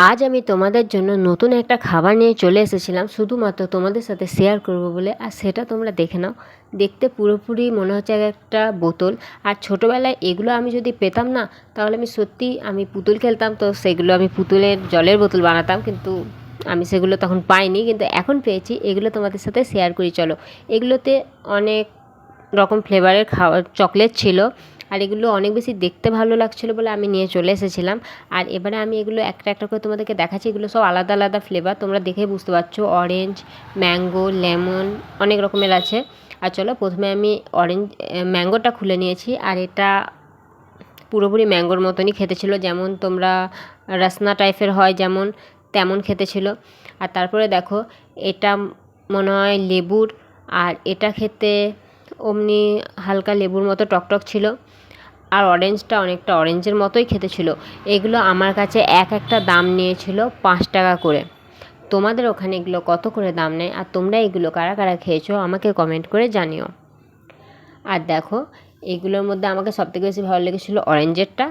আজ আমি তোমাদের জন্য নতুন একটা খাবার নিয়ে চলে এসেছিলাম শুধুমাত্র তোমাদের সাথে শেয়ার করব বলে। আর সেটা তোমরা দেখে নাও। দেখতে পুরোপুরি মনে হচ্ছে একটা বোতল। আর ছোটোবেলায় এগুলো আমি যদি পেতাম না, তাহলে আমি পুতুল খেলতাম, তো সেগুলো আমি পুতুলের জলের বোতল বানাতাম, কিন্তু আমি সেগুলো তখন পাইনি, কিন্তু এখন পেয়েছি। এগুলো তোমাদের সাথে শেয়ার করি চলো। এগুলোতে অনেক রকম ফ্লেভারের খাবার চকলেট ছিল, আর এগুলো অনেক বেশি দেখতে ভালো লাগছিলো বলে আমি নিয়ে চলে এসেছিলাম। আর এবারে আমি এগুলো একটা একটা করে তোমাদেরকে দেখাচ্ছি। এগুলো সব আলাদা আলাদা ফ্লেভার, তোমরা দেখেই বুঝতে পারছো। অরেঞ্জ, ম্যাঙ্গো, লেমন, অনেক রকমের আছে। আর চলো, প্রথমে আমি ম্যাঙ্গোটা খুলে নিয়েছি। আর এটা পুরোপুরি ম্যাঙ্গোর মতনই খেতে ছিল, যেমন তোমরা রসনা টাইপের হয় যেমন, তেমন খেতে ছিল। আর তারপরে দেখো, এটা মনে হয় লেবুর, আর এটা খেতে অমনি হালকা লেবুর মতো টকটক ছিল। আর অরেঞ্জটা অনেকটা অরেঞ্জের মতোই খেতে ছিল। এগুলো আমার কাছে একটা দাম নিয়েছিল 5 টাকা করে। তোমাদের ওখানে এগুলো কত করে দাম নেয়, আর তোমরা এগুলো কারা কারা খেয়েছো আমাকে কমেন্ট করে জানিও। আর দেখো, এগুলোর মধ্যে আমাকে সবথেকে বেশি ভালো লেগেছিলো অরেঞ্জেরটা।